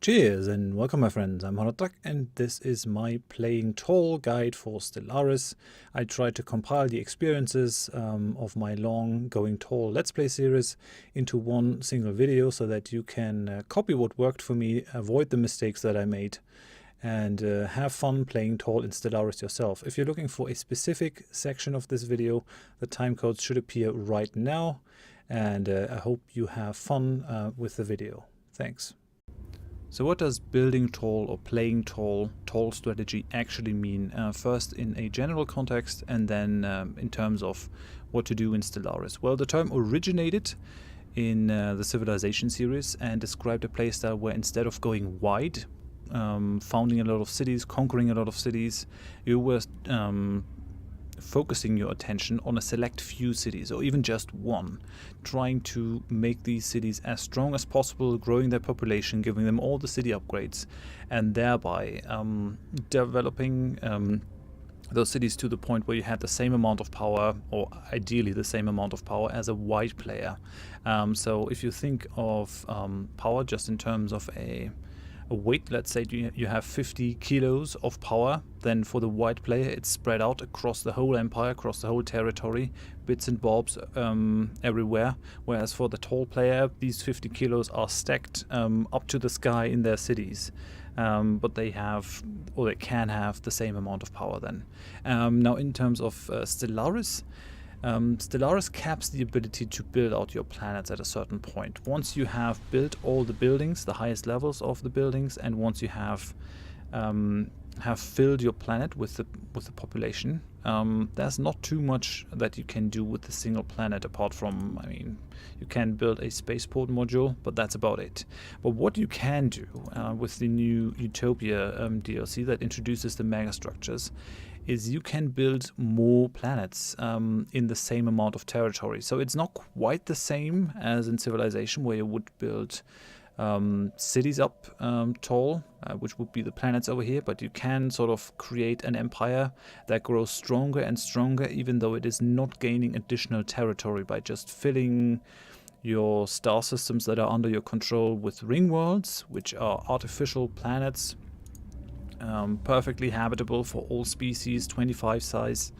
Cheers and welcome my friends, I'm Horath and this is my playing tall guide for Stellaris. I tried to compile the experiences of my long going tall let's play series into one single video so that you can copy what worked for me, avoid the mistakes that I made, and have fun playing tall in Stellaris yourself. If you're looking for a specific section of this video, the timecodes should appear right now, and I hope you have fun with the video. Thanks. So what does building tall or playing tall strategy actually mean? First in a general context and then in terms of what to do in Stellaris. Well, the term originated in the Civilization series and described a playstyle where instead of going wide, founding a lot of cities, conquering a lot of cities, you were focusing your attention on a select few cities, or even just one, trying to make these cities as strong as possible, growing their population, giving them all the city upgrades, and thereby developing those cities to the point where you had the same amount of power, or ideally the same amount of power as a white player. So if you think of power just in terms of a weight, let's say you have 50 kilos of power, then for the white player it's spread out across the whole empire, across the whole territory, bits and bobs everywhere, whereas for the tall player these 50 kilos are stacked up to the sky in their cities, but they have, or they can have, the same amount of power then. Now in terms of Stellaris, Stellaris caps the ability to build out your planets at a certain point. Once you have built all the buildings, the highest levels of the buildings, and once you have filled your planet with the population, there's not too much that you can do with a single planet apart from, I mean, you can build a spaceport module, but that's about it. But what you can do with the new Utopia DLC that introduces the megastructures is you can build more planets in the same amount of territory. So it's not quite the same as in Civilization, where you would build cities up tall, which would be the planets over here, but you can sort of create an empire that grows stronger and stronger, even though it is not gaining additional territory, by just filling your star systems that are under your control with ring worlds, which are artificial planets, perfectly habitable for all species, 25 size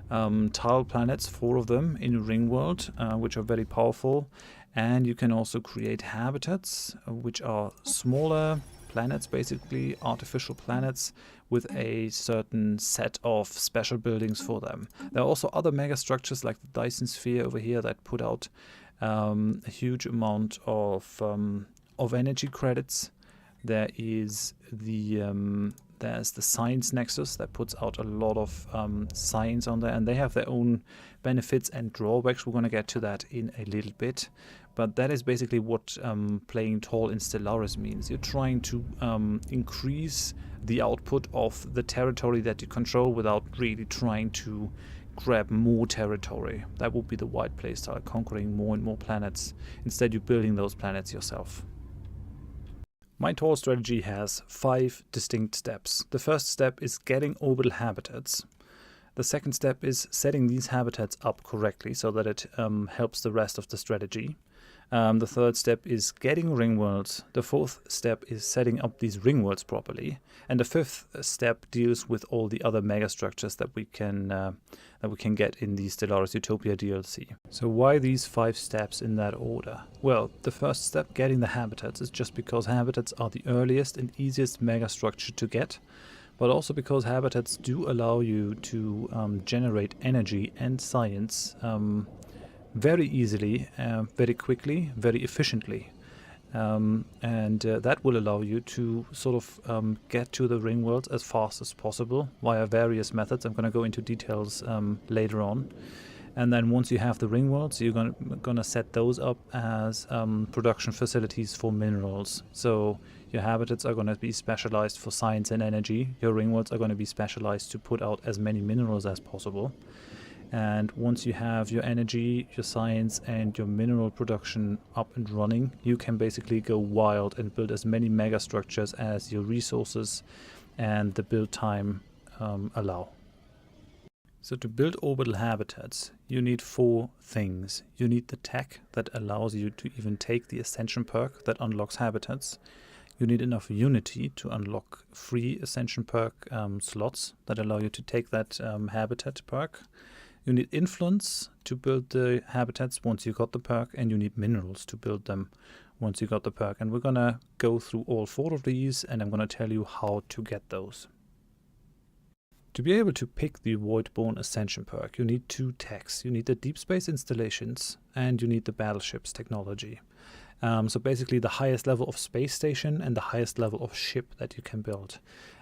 tile planets, 4 of them in a ring world, which are very powerful. And you can also create habitats, which are smaller planets, basically artificial planets with a certain set of special buildings for them. There are also other megastructures like the Dyson Sphere over here that put out a huge amount of energy credits. There is there's the Science Nexus that puts out a lot of science on there, and they have their own benefits and drawbacks. We're going to get to that in a little bit, but that is basically what playing tall in Stellaris means. You're trying to increase the output of the territory that you control without really trying to grab more territory. That would be the white playstyle, conquering more and more planets. Instead, you're building those planets yourself. My tall strategy has 5 distinct steps. The first step is getting orbital habitats. The second step is setting these habitats up correctly so that it helps the rest of the strategy. The third step is getting ring worlds. The fourth step is setting up these ring worlds properly. And the fifth step deals with all the other megastructures that we can get in the Stellaris Utopia DLC. So why these 5 steps in that order? Well, the first step, getting the habitats, is just because habitats are the earliest and easiest megastructure to get, but also because habitats do allow you to generate energy and science very easily, very quickly, very efficiently. And that will allow you to sort of get to the ring worlds as fast as possible via various methods. I'm going to go into details later on. And then once you have the ring worlds, you're going to set those up as production facilities for minerals. So your habitats are going to be specialized for science and energy. Your ring worlds are going to be specialized to put out as many minerals as possible. And once you have your energy, your science, and your mineral production up and running, you can basically go wild and build as many megastructures as your resources and the build time allow. So to build orbital habitats, you need 4 things. You need the tech that allows you to even take the Ascension perk that unlocks habitats. You need enough unity to unlock free Ascension perk slots that allow you to take that habitat perk. You need influence to build the habitats once you got the perk, and you need minerals to build them once you got the perk. And we're gonna go through all 4 of these, and I'm gonna tell you how to get those. To be able to pick the Voidborn Ascension perk, you need 2 techs. You need the deep space installations, and you need the battleships technology. So basically the highest level of space station and the highest level of ship that you can build.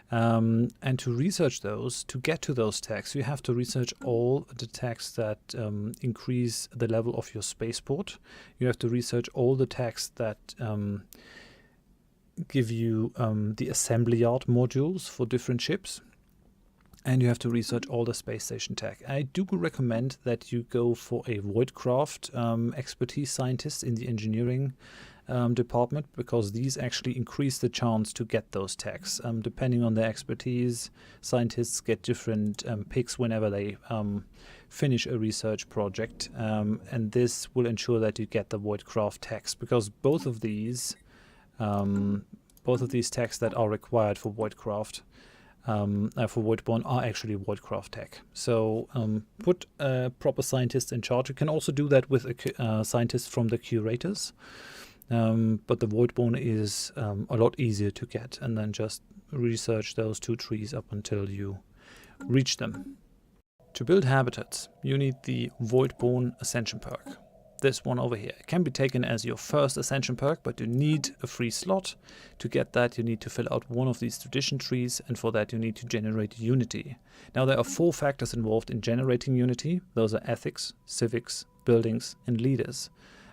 And to research those, to get to those techs, you have to research all the techs that increase the level of your spaceport. You have to research all the techs that give you the assembly yard modules for different ships. And you have to research all the space station tech. I do recommend that you go for a Voidcraft expertise scientist in the engineering department, because these actually increase the chance to get those techs. Depending on their expertise, scientists get different picks whenever they finish a research project. And this will ensure that you get the Voidcraft techs, because both of these techs that are required for Voidcraft for Voidborn are actually Voidcraft tech. So put a proper scientist in charge. You can also do that with a scientist from the curators, but the Voidborn is a lot easier to get, and then just research those 2 trees up until you reach them. To build habitats, you need the Voidborn Ascension perk. This one over here. It can be taken as your first Ascension perk, but you need a free slot. To get that, you need to fill out one of these tradition trees, and for that you need to generate unity. Now there are 4 factors involved in generating unity. Those are ethics, civics, buildings, and leaders.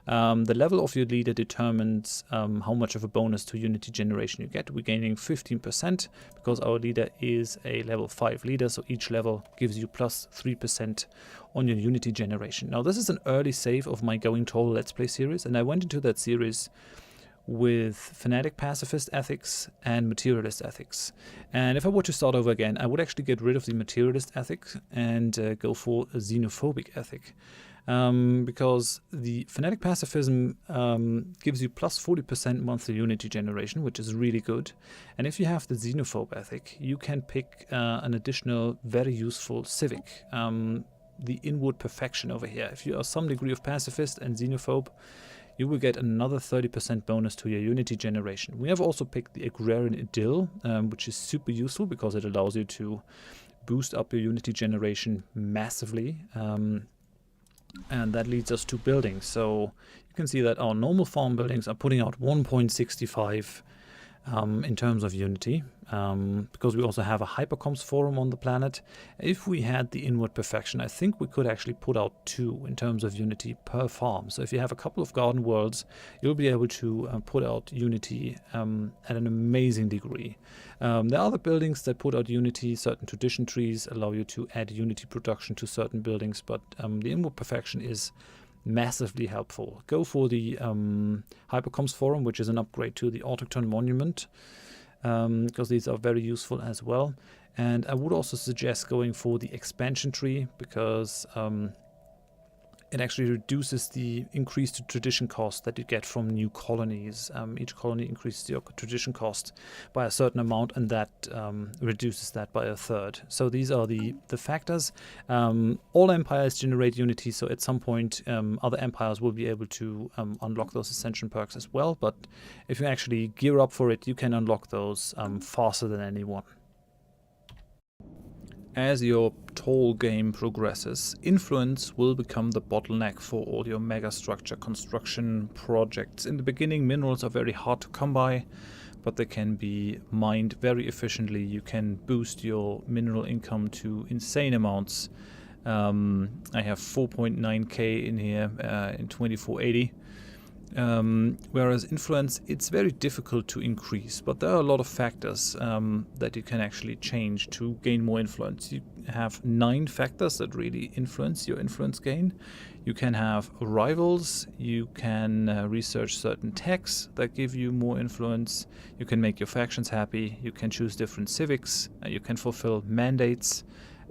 The level of your leader determines how much of a bonus to unity generation you get. We're gaining 15% because our leader is a level 5 leader, so each level gives you plus 3% on your unity generation. Now this is an early save of my Going Tall Let's Play series, and I went into that series with Fanatic Pacifist ethics and Materialist ethics. And if I were to start over again, I would actually get rid of the Materialist ethic and go for a Xenophobic ethic. Because the Fanatic Pacifism gives you plus 40% monthly unity generation, which is really good. And if you have the Xenophobe ethic, you can pick an additional very useful civic, the Inward Perfection over here. If you are some degree of pacifist and xenophobe, you will get another 30% bonus to your unity generation. We have also picked the Agrarian Idyll, which is super useful because it allows you to boost up your unity generation massively. And that leads us to buildings. So you can see that our normal farm buildings are putting out 1.65 in terms of unity, because we also have a hypercoms forum on the planet. If we had the Inward Perfection, I think we could actually put out 2 in terms of unity per farm. So if you have a couple of garden worlds, you'll be able to put out unity at an amazing degree. There are other buildings that put out unity. Certain tradition trees allow you to add unity production to certain buildings, but the Inward Perfection is massively helpful. Go for the Hypercoms Forum, which is an upgrade to the Autochthon Monument, because these are very useful as well. And I would also suggest going for the Expansion Tree, because it actually reduces the increased tradition cost that you get from new colonies. Each colony increases your tradition cost by a certain amount, and that reduces that by a third. So these are the factors. All empires generate unity, so at some point other empires will be able to unlock those Ascension perks as well. But if you actually gear up for it, you can unlock those faster than anyone. As your tall game progresses, influence will become the bottleneck for all your megastructure construction projects. In the beginning, minerals are very hard to come by, but they can be mined very efficiently. You can boost your mineral income to insane amounts. I have 4.9k in here in 2480. Whereas influence, it's very difficult to increase, but there are a lot of factors that you can actually change to gain more influence. You have 9 factors that really influence your influence gain. You can have rivals, you can research certain techs that give you more influence, you can make your factions happy, you can choose different civics, you can fulfill mandates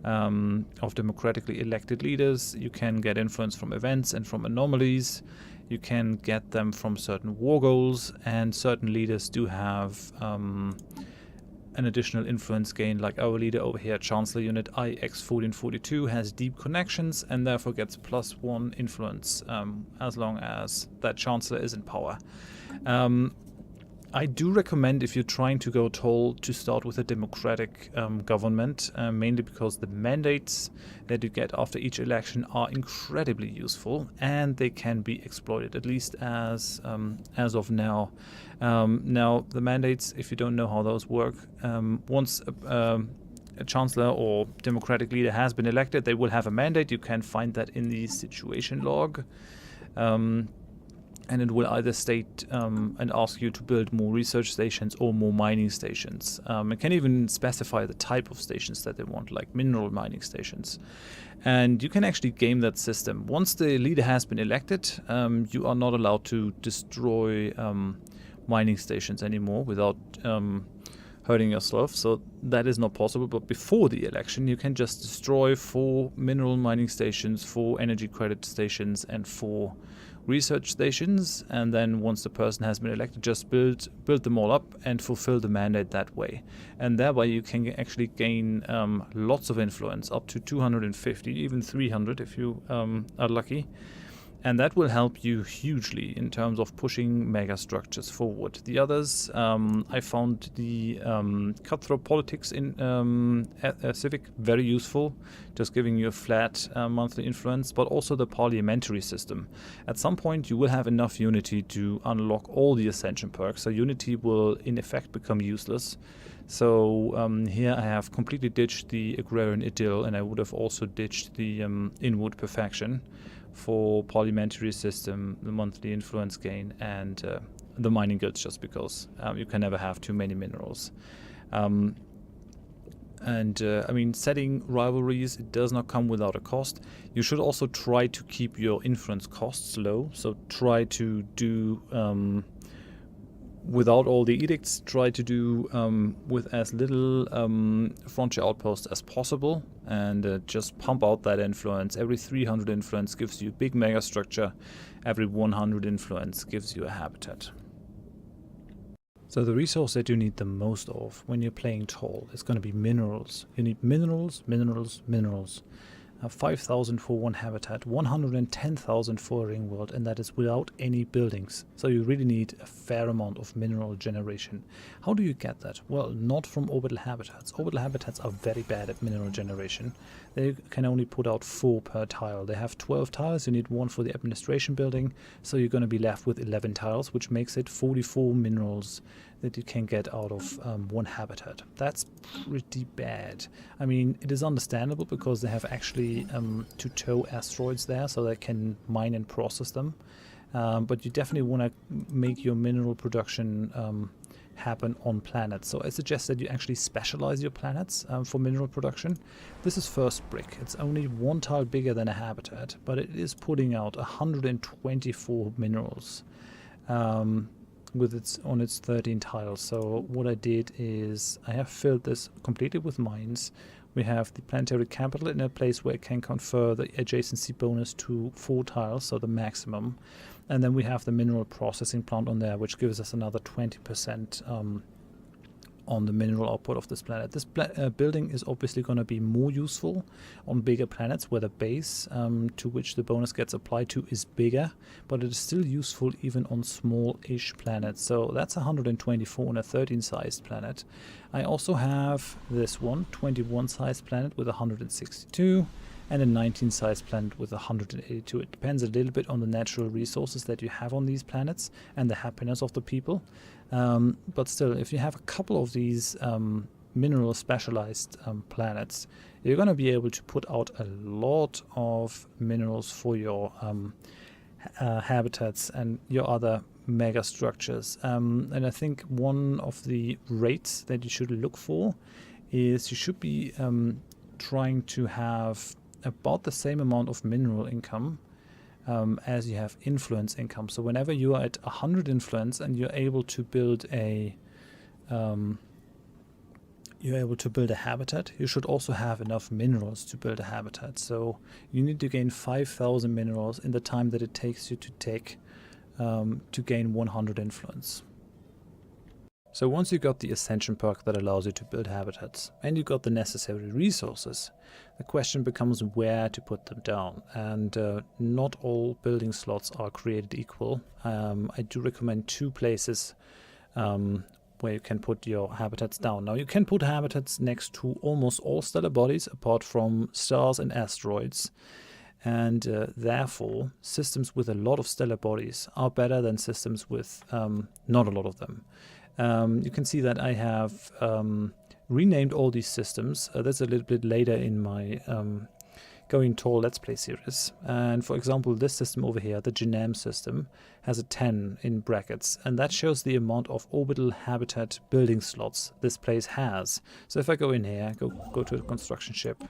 of democratically elected leaders, you can get influence from events and from anomalies. You can get them from certain war goals, and certain leaders do have an additional influence gain, like our leader over here, Chancellor Unit IX1442, has deep connections and therefore gets +1 influence as long as that Chancellor is in power. I do recommend, if you're trying to go tall, to start with a democratic government, mainly because the mandates that you get after each election are incredibly useful and they can be exploited, at least as of now. Now, the mandates, if you don't know how those work, once a chancellor or democratic leader has been elected, they will have a mandate. You can find that in the situation log. And it will either state and ask you to build more research stations or more mining stations. It can even specify the type of stations that they want, like mineral mining stations. And you can actually game that system. Once the leader has been elected, you are not allowed to destroy mining stations anymore without hurting yourself. So that is not possible. But before the election, you can just destroy 4 mineral mining stations, 4 energy credit stations, and 4 research stations, and then once the person has been elected, just build them all up and fulfill the mandate that way. And thereby you can actually gain lots of influence, up to 250, even 300 if you are lucky. And that will help you hugely in terms of pushing mega structures forward. The others, I found the cutthroat politics in Civic very useful, just giving you a flat monthly influence, but also the parliamentary system. At some point you will have enough unity to unlock all the ascension perks, so unity will in effect become useless. So here I have completely ditched the agrarian idyll, and I would have also ditched the inward perfection for parliamentary system, the monthly influence gain, and the mining guilds, just because you can never have too many minerals. I mean, setting rivalries, it does not come without a cost. You should also try to keep your influence costs low, so try to do without all the edicts, try to do with as little frontier outposts as possible, and just pump out that influence. Every 300 influence gives you a big mega structure. Every 100 influence gives you a habitat. So the resource that you need the most of when you're playing tall is going to be minerals. You need minerals, minerals, minerals. 5,000 for one habitat, 110,000 for a ring world, and that is without any buildings. So you really need a fair amount of mineral generation. How do you get that? Well, not from orbital habitats. Orbital habitats are very bad at mineral generation. They can only put out 4 per tile. They have 12 tiles. You need 1 for the administration building, so you're going to be left with 11 tiles, which makes it 44 minerals that you can get out of one habitat. That's pretty bad. I mean, it is understandable because they have actually to tow asteroids there, so they can mine and process them. But you definitely want to make your mineral production happen on planets. So I suggest that you actually specialize your planets for mineral production. This is first brick. It's only 1 tile bigger than a habitat, but it is putting out 124 minerals. On its 13 tiles. So what I did is I have filled this completely with mines. We have the planetary capital in a place where it can confer the adjacency bonus to 4 tiles, so the maximum. And then we have the mineral processing plant on there, which gives us another 20% on the mineral output of this planet. This building is obviously going to be more useful on bigger planets where the base to which the bonus gets applied to is bigger, but it is still useful even on small-ish planets. So that's 124 on a 13-sized planet. I also have this one, 21-sized planet with 162, and a 19-sized planet with 182. It depends a little bit on the natural resources that you have on these planets and the happiness of the people. But still, if you have a couple of these mineral specialized planets, you're going to be able to put out a lot of minerals for your habitats and your other mega structures. And I think one of the rates that you should look for is you should be trying to have about the same amount of mineral income as you have influence income. So whenever you are at 100 influence and you're able to build a habitat, you should also have enough minerals to build a habitat. So you need to gain 5,000 minerals in the time that it takes you to take to gain 100 influence. So once you got the Ascension perk that allows you to build habitats, and you got the necessary resources, the question becomes where to put them down. And not all building slots are created equal. I do recommend 2 places where you can put your habitats down. Now you can put habitats next to almost all stellar bodies apart from stars and asteroids. And therefore, systems with a lot of stellar bodies are better than systems with not a lot of them. You can see that I have renamed all these systems. That's a little bit later in my Going Tall Let's Play series. And for example, this system over here, the Genam system, has a 10 in brackets. And that shows the amount of orbital habitat building slots this place has. So if I go in here, go to the construction ship,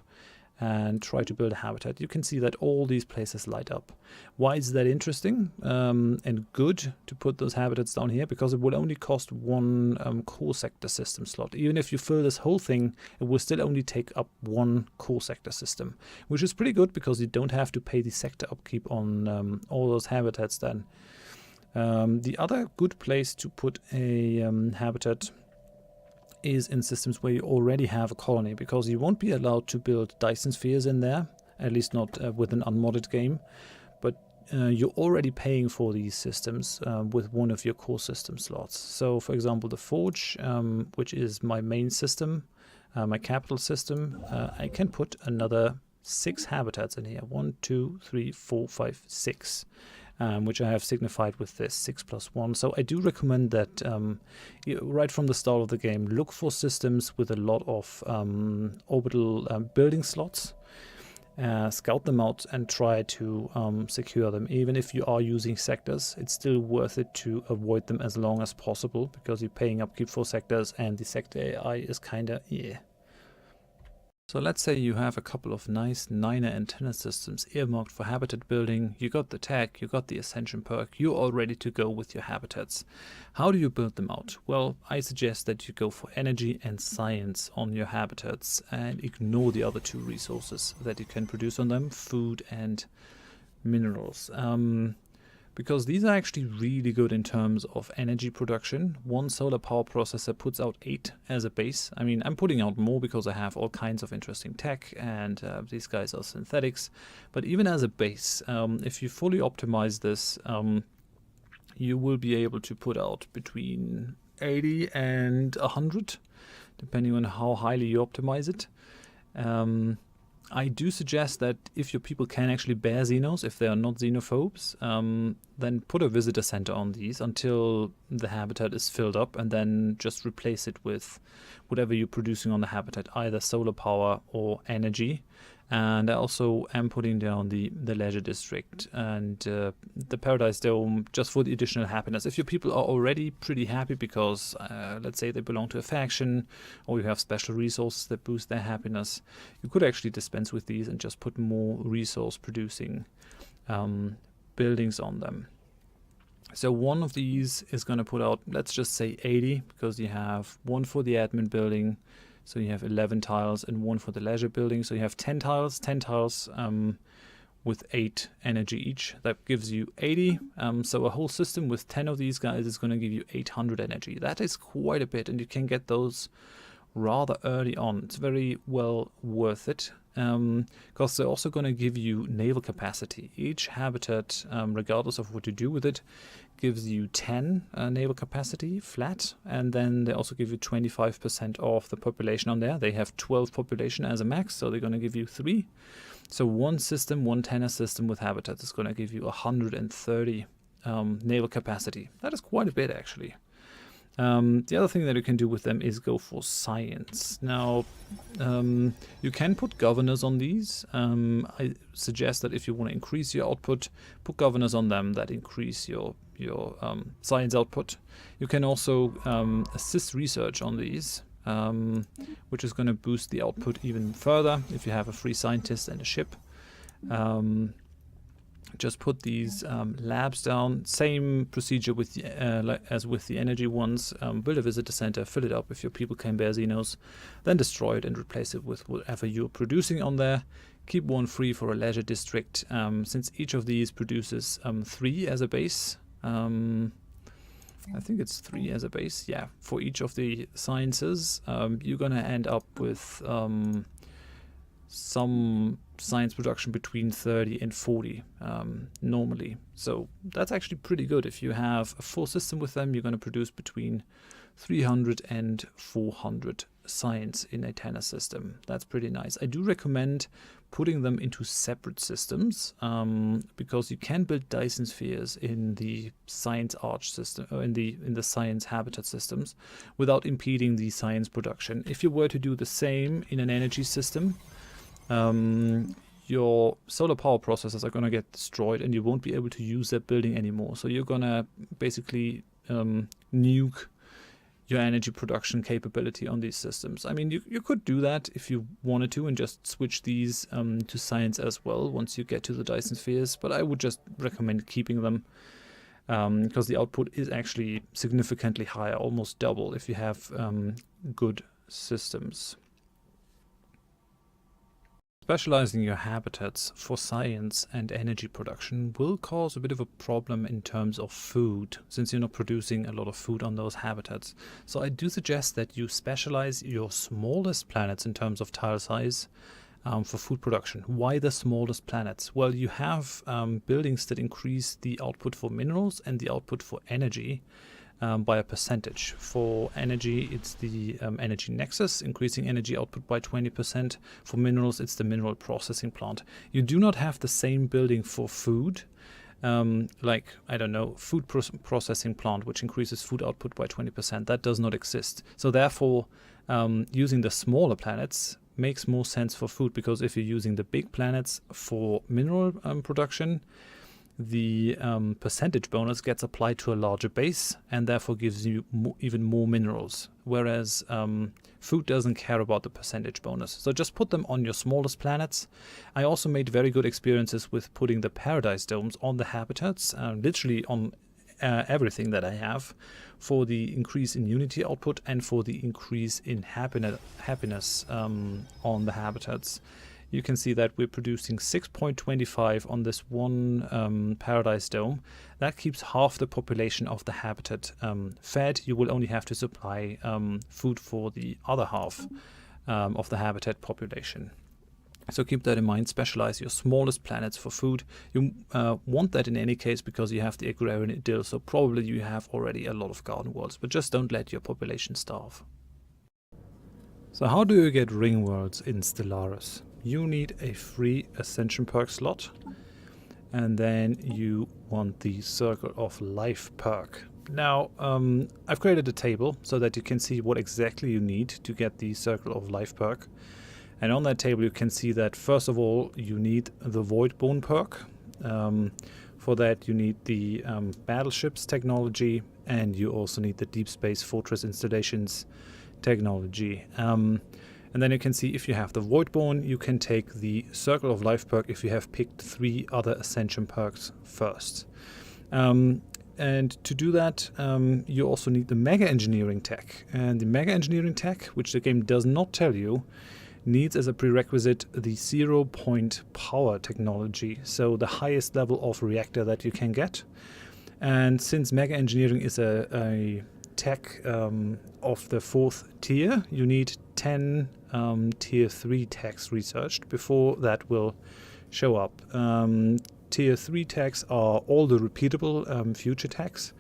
and try to build a habitat, you can see that all these places light up. Why is that interesting and good to put those habitats down here? Because it will only cost 1 core sector system slot. Even if you fill this whole thing, it will still only take up 1 core sector system, which is pretty good because you don't have to pay the sector upkeep on all those habitats then. The other good place to put a habitat is in systems where you already have a colony, because you won't be allowed to build Dyson spheres in there, at least not with an unmodded game, but you're already paying for these systems with one of your core system slots. So for example, the Forge, which is my main system, my capital system, I can put another 6 habitats in here. 1, 2, 3, 4, 5, 6. Which I have signified with this 6 + 1. So I do recommend that right from the start of the game, look for systems with a lot of orbital building slots, scout them out and try to secure them. Even if you are using sectors, it's still worth it to avoid them as long as possible, because you're paying upkeep for sectors and the sector AI is kinda, yeah. So let's say you have a couple of nice 9er antenna systems earmarked for habitat building, you got the tech, you got the Ascension perk, you're all ready to go with your habitats. How do you build them out? Well, I suggest that you go for energy and science on your habitats and ignore the other 2 resources that you can produce on them, food and minerals. Because these are actually really good in terms of energy production. 1 solar power processor puts out 8 as a base. I mean, I'm putting out more because I have all kinds of interesting tech, and these guys are synthetics. But even as a base, if you fully optimize this, you will be able to put out between 80 and 100, depending on how highly you optimize it. I do suggest that if your people can actually bear Xenos, if they are not xenophobes, then put a visitor center on these until the habitat is filled up, and then just replace it with whatever you're producing on the habitat, either solar power or energy. And I also am putting down the leisure district and the Paradise Dome just for the additional happiness. If your people are already pretty happy because, let's say, they belong to a faction, or you have special resources that boost their happiness, you could actually dispense with these and just put more resource producing buildings on them. So one of these is going to put out, let's just say 80, because you have 1 for the admin building, so you have 11 tiles, and 1 for the leisure building, so you have 10 tiles with 8 energy each. That gives you 80, so a whole system with 10 of these guys is going to give you 800 energy. That is quite a bit, and you can get those rather early on. It's very well worth it, because they're also going to give you naval capacity. Each habitat, regardless of what you do with it, gives you 10 naval capacity flat, and then they also give you 25% of the population on there. They have 12 population as a max, so they're going to give you 3. So one system, one tenor system with habitats is going to give you 130 naval capacity. That is quite a bit, actually. The other thing that you can do with them is go for science. Now, you can put governors on these. I suggest that if you want to increase your output, put governors on them that increase your science output. You can also assist research on these, which is going to boost the output even further if you have a free scientist and a ship. Just put these labs down. Same procedure with as with the energy ones. Build a visitor center, fill it up if your people can bear Xenos, then destroy it and replace it with whatever you're producing on there. Keep 1 free for a leisure district. Since each of these produces 3 as a base, I think it's 3 as a base. Yeah, for each of the sciences, you're gonna end up with some science production between 30 and 40 normally. So that's actually pretty good. If you have a full system with them, you're gonna produce between 300 and 400 science in a tenor system. That's pretty nice. I do recommend putting them into separate systems because you can build Dyson spheres in the science arch system or in the science habitat systems without impeding the science production. If you were to do the same in an energy system, your solar power processors are going to get destroyed and you won't be able to use that building anymore. So you're going to basically nuke your energy production capability on these systems. I mean, you could do that if you wanted to and just switch these to science as well once you get to the Dyson spheres, but I would just recommend keeping them because the output is actually significantly higher, almost double if you have good systems. Specializing your habitats for science and energy production will cause a bit of a problem in terms of food, since you're not producing a lot of food on those habitats. So I do suggest that you specialize your smallest planets in terms of tile size for food production. Why the smallest planets? Well, you have buildings that increase the output for minerals and the output for energy by a percentage. For energy, it's the energy nexus, increasing energy output by 20%. For minerals, it's the mineral processing plant. You do not have the same building for food, like, I don't know, food processing plant, which increases food output by 20%. That does not exist. So therefore, using the smaller planets makes more sense for food, because if you're using the big planets for mineral production, the percentage bonus gets applied to a larger base and therefore gives you even more minerals, whereas food doesn't care about the percentage bonus. So just put them on your smallest planets. I also made very good experiences with putting the paradise domes on the habitats, literally on everything that I have, for the increase in unity output and for the increase in happiness on the habitats. You can see that we're producing 6.25 on this one paradise dome. That keeps half the population of the habitat fed. You will only have to supply food for the other half of the habitat population. So keep that in mind. Specialize your smallest planets for food. You want that in any case because you have the agrarian idyll, so probably you have already a lot of garden worlds, but just don't let your population starve. So how do you get ring worlds in Stellaris? You need a free Ascension perk slot, and then you want the Circle of Life perk. Now, I've created a table so that you can see what exactly you need to get the Circle of Life perk. And on that table you can see that first of all you need the Voidbone perk. For that you need the battleships technology, and you also need the Deep Space Fortress installations technology. And then you can see if you have the Voidbone, you can take the Circle of Life perk if you have picked 3 other Ascension perks first. And to do that, you also need the Mega Engineering tech. And the Mega Engineering tech, which the game does not tell you, needs as a prerequisite the 0-point power technology, so the highest level of reactor that you can get. And since Mega Engineering is a tech of the 4th tier, you need 10 tier 3 techs researched before that will show up. Tier 3 techs are all the repeatable future techs,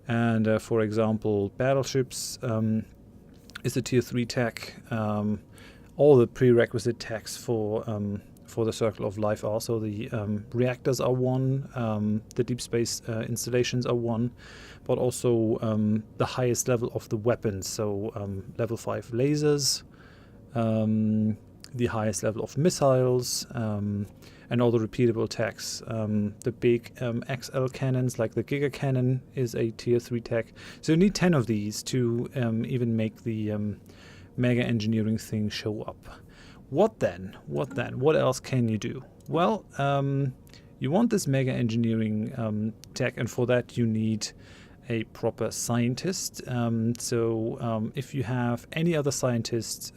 and for example battleships is a tier 3 tech. All the prerequisite techs for the Circle of Life are, so the reactors are 1, the deep space installations are 1, but also the highest level of the weapons, so level 5 lasers, the highest level of missiles, and all the repeatable techs. The big XL cannons, like the Giga Cannon, is a tier 3 tech. So you need 10 of these to even make the Mega Engineering thing show up. What then? What else can you do? Well, you want this Mega Engineering tech, and for that you need a proper scientist. So if you have any other scientist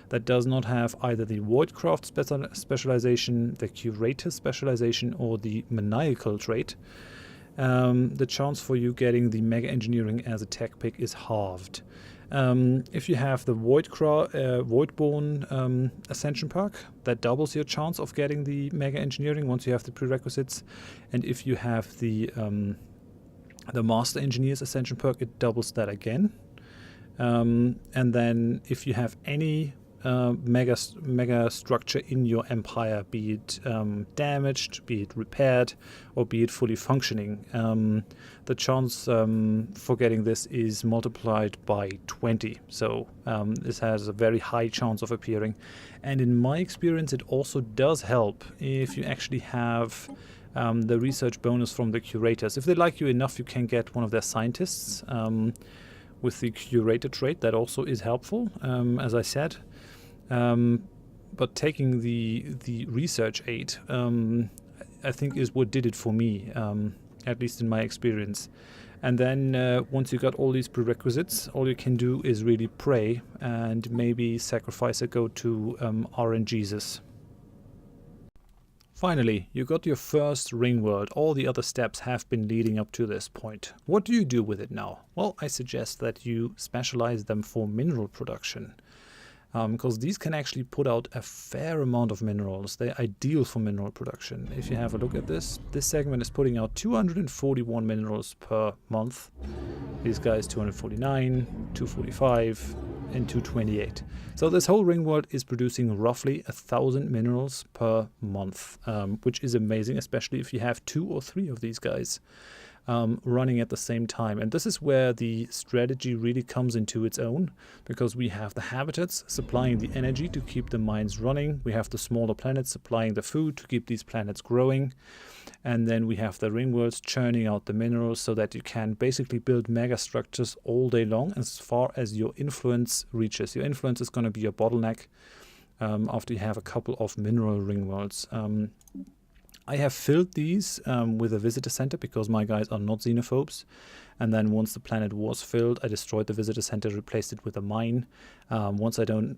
that does not have either the Voidcraft specialization, the Curator specialization, or the Maniacal trait, the chance for you getting the Mega Engineering as a tech pick is halved. If you have the Voidborn Ascension perk, that doubles your chance of getting the Mega Engineering once you have the prerequisites. And if you have the Master Engineer's Ascension perk, it doubles that again. And then if you have any mega structure in your empire, be it damaged, be it repaired, or be it fully functioning, the chance for getting this is multiplied by 20. So this has a very high chance of appearing. And in my experience, it also does help if you actually have the research bonus from the curators. If they like you enough, you can get one of their scientists with the curator trait. That also is helpful, as I said. But taking the research aid, I think, is what did it for me, at least in my experience. And then once you got all these prerequisites, all you can do is really pray and maybe sacrifice a goat to RNGesus. Finally, you got your first ring world. All the other steps have been leading up to this point. What do you do with it now? Well, I suggest that you specialize them for mineral production. Because these can actually put out a fair amount of minerals. They're ideal for mineral production. If you have a look at this segment is putting out 241 minerals per month. These guys 249, 245, and 228. So this whole ring world is producing roughly 1,000 minerals per month, which is amazing, especially if you have 2 or 3 of these guys running at the same time. And this is where the strategy really comes into its own, because we have the habitats supplying the energy to keep the mines running, we have the smaller planets supplying the food to keep these planets growing, and then we have the ring worlds churning out the minerals so that you can basically build mega structures all day long as far as your influence reaches. Your influence is going to be your bottleneck after you have a couple of mineral ring worlds. I have filled these with a visitor center because my guys are not xenophobes. And then once the planet was filled, I destroyed the visitor center, replaced it with a mine. Once I don't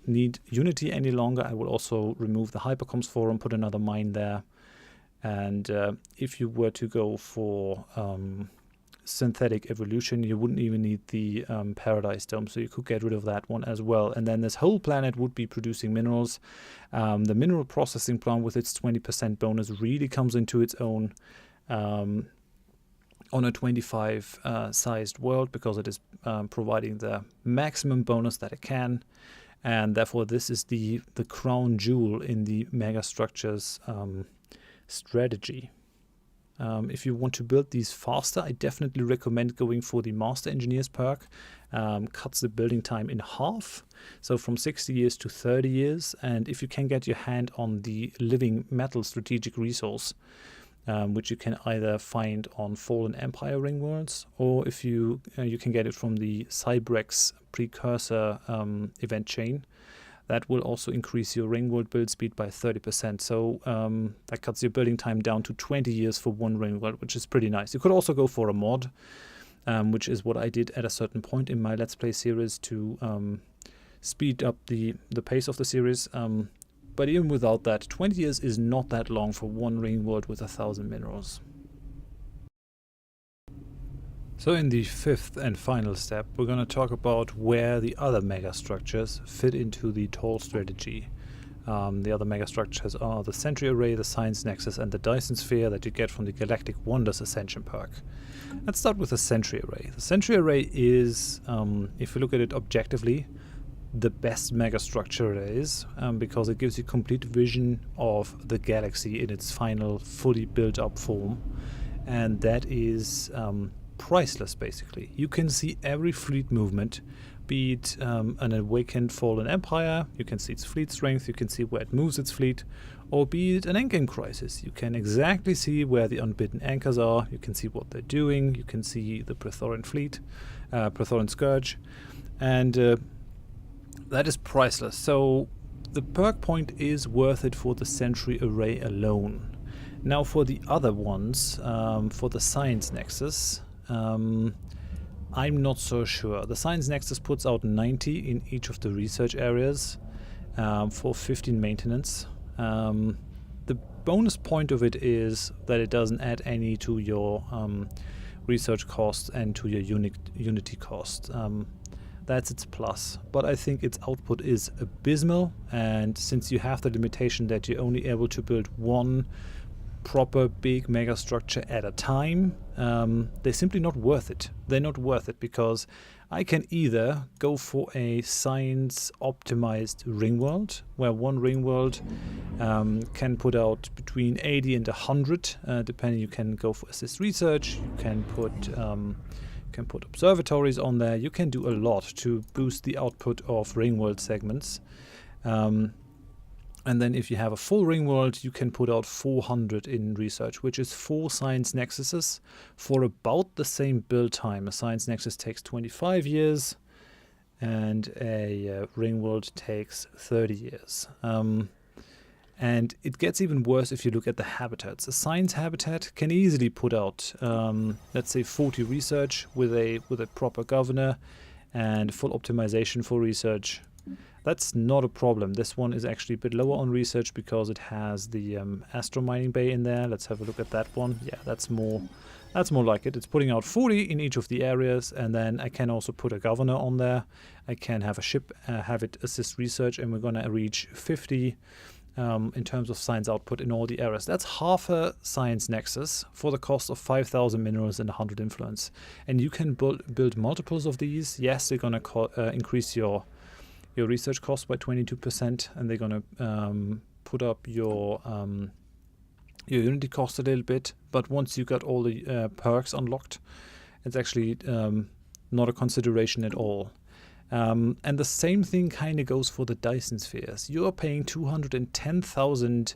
need Unity any longer, I will also remove the Hypercoms Forum, put another mine there. And if you were to go for synthetic evolution, you wouldn't even need the Paradise Dome, so you could get rid of that one as well. And then this whole planet would be producing minerals. The mineral processing plant with its 20% bonus really comes into its own on a 25 sized world, because it is providing the maximum bonus that it can, and therefore this is the crown jewel in the mega structures strategy. If you want to build these faster, I definitely recommend going for the Master Engineer's perk. Cuts the building time in half, so from 60 years to 30 years. And if you can get your hand on the living metal strategic resource, which you can either find on Fallen Empire ring worlds, or if you can get it from the Cybrex precursor event chain. That will also increase your ring world build speed by 30%. So that cuts your building time down to 20 years for one ring world, which is pretty nice. You could also go for a mod, which is what I did at a certain point in my Let's Play series to speed up the pace of the series. But even without that, 20 years is not that long for one ring world with 1,000 minerals. So in the 5th and final step, we're going to talk about where the other mega structures fit into the tall strategy. The other mega structures are the Sentry Array, the Science Nexus, and the Dyson Sphere that you get from the Galactic Wonders Ascension perk. Let's start with the Sentry Array. The Sentry Array is, if you look at it objectively, the best mega structure it is, because it gives you complete vision of the galaxy in its final fully built up form, and that is priceless. Basically, you can see every fleet movement, be it an awakened Fallen Empire, you can see its fleet strength, you can see where it moves its fleet, or be it an anchoring crisis, you can exactly see where the unbidden anchors are, you can see what they're doing, you can see the Praetorian fleet, Praetorian Scourge, and that is priceless. So the perk point is worth it for the Sentry Array alone. Now for the other ones, for the Science Nexus, I'm not so sure. The Science Nexus puts out 90 in each of the research areas for 15 maintenance. The bonus point of it is that it doesn't add any to your research costs and to your unity cost. That's its plus, but I think its output is abysmal, and since you have the limitation that you're only able to build one proper big mega structure at a time, they're simply not worth it. They're not worth it because I can either go for a science optimized ring world, where one ring world can put out between 80 and 100, depending. You can go for assist research, you can put observatories on there, you can do a lot to boost the output of ring world segments. And then if you have a full ring world, you can put out 400 in research, which is 4 science nexuses for about the same build time. A science nexus takes 25 years and a ring world takes 30 years. And it gets even worse if you look at the habitats. A science habitat can easily put out, let's say 40 research with a proper governor and full optimization for research. That's not a problem. This one is actually a bit lower on research because it has the astro mining bay in there. Let's have a look at that one. Yeah, that's more like it. It's putting out 40 in each of the areas, and then I can also put a governor on there. I can have a ship, have it assist research, and we're gonna reach 50 in terms of science output in all the areas. That's half a science nexus for the cost of 5,000 minerals and 100 influence. And you can build multiples of these. Yes, they're gonna increase your research cost by 22%, and they're going to put up your unity cost a little bit. But once you got all the perks unlocked, it's actually not a consideration at all. And the same thing kind of goes for the Dyson spheres. You are paying 210,000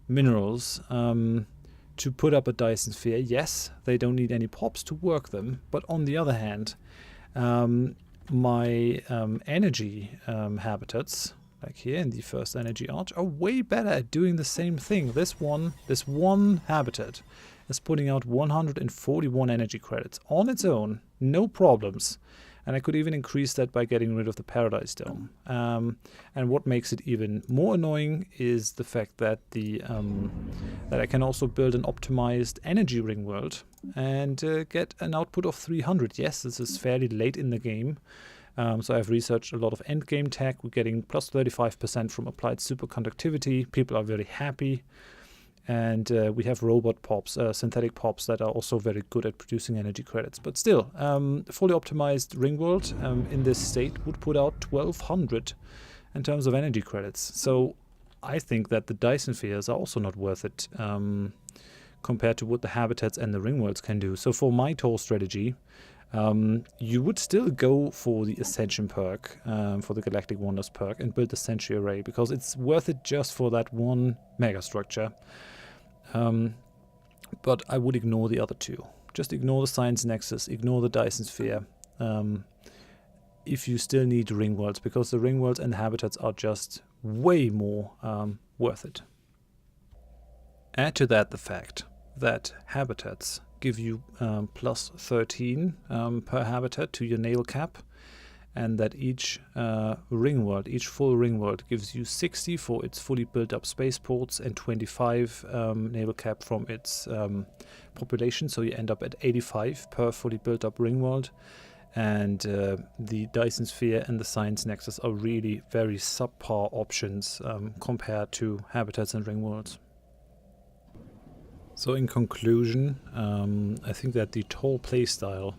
minerals to put up a Dyson sphere. Yes, they don't need any pops to work them, but on the other hand, my energy habitats, like here in the first energy arch, are way better at doing the same thing. This one habitat is putting out 141 energy credits on its own, no problems. And I could even increase that by getting rid of the Paradise Dome. And what makes it even more annoying is the fact that that I can also build an optimized energy ring world and get an output of 300. Yes, this is fairly late in the game. So I've researched a lot of endgame tech. We're getting plus 35% from applied superconductivity. People are very happy. And we have robot pops, synthetic pops that are also very good at producing energy credits. But still, fully optimized ring world in this state would put out 1,200 in terms of energy credits. So I think that the Dyson spheres are also not worth it compared to what the habitats and the ring worlds can do. So for my toll strategy, you would still go for the Ascension perk, for the Galactic Wonders perk, and build the Sentry Array, because it's worth it just for that one mega structure. But I would ignore the other two. Just ignore the Science Nexus, ignore the Dyson Sphere, if you still need ring worlds, because the ring worlds and the habitats are just way more worth it. Add to that the fact that habitats give you plus 13 per habitat to your naval cap, and that each ring world, each full ring world, gives you 60 for its fully built up spaceports and 25 naval cap from its population, so you end up at 85 per fully built up ring world. And the Dyson Sphere and the Science Nexus are really very subpar options compared to habitats and ring worlds. So in conclusion, I think that the toll playstyle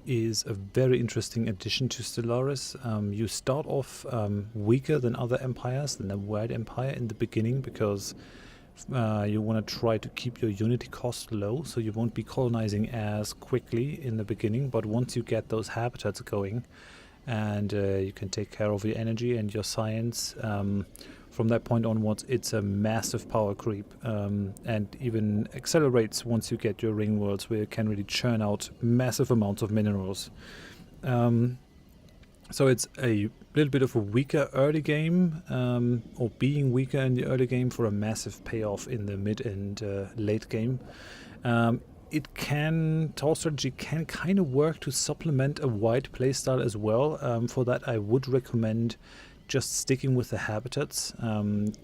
is a very interesting addition to Stellaris. You start off weaker than other empires, than the White Empire in the beginning, because you want to try to keep your unity cost low, so you won't be colonizing as quickly in the beginning. But once you get those habitats going, and you can take care of your energy and your science, from that point onwards, it's a massive power creep, and even accelerates once you get your ring worlds, where you can really churn out massive amounts of minerals. So it's a little bit of a weaker early game, or being weaker in the early game for a massive payoff in the mid and late game. Toll strategy can kind of work to supplement a wide playstyle as well. For that, I would recommend just sticking with the habitats,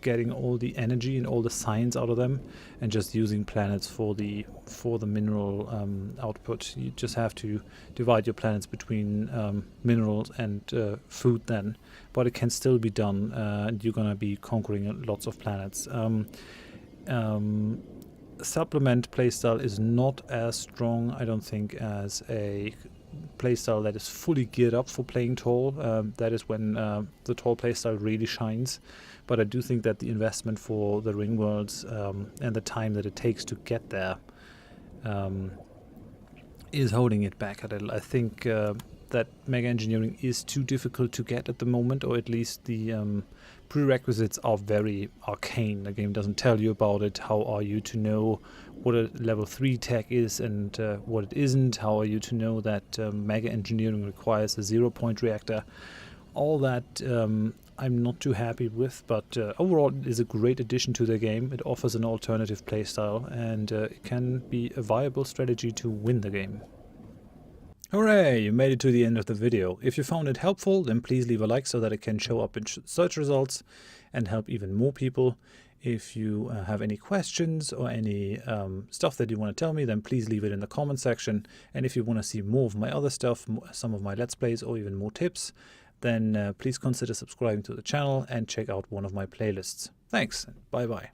getting all the energy and all the science out of them, and just using planets for the mineral output. You just have to divide your planets between minerals and food then, but it can still be done, and you're gonna be conquering lots of planets. Supplement playstyle is not as strong, I don't think, as a playstyle that is fully geared up for playing tall. That is when the tall playstyle really shines. But I do think that the investment for the ring worlds and the time that it takes to get there is holding it back a little. I think that mega engineering is too difficult to get at the moment, or at least the prerequisites are very arcane. The game doesn't tell you about it. How are you to know what a level 3 tech is and what it isn't? How are you to know that mega engineering requires a 0-point reactor? All that I'm not too happy with, but overall it is a great addition to the game. It offers an alternative playstyle, and it can be a viable strategy to win the game. Hooray! You made it to the end of the video. If you found it helpful, then please leave a like so that it can show up in search results and help even more people. If you have any questions or any stuff that you want to tell me, then please leave it in the comment section. And if you want to see more of my other stuff, some of my Let's Plays, or even more tips, then please consider subscribing to the channel and check out one of my playlists. Thanks, and bye-bye.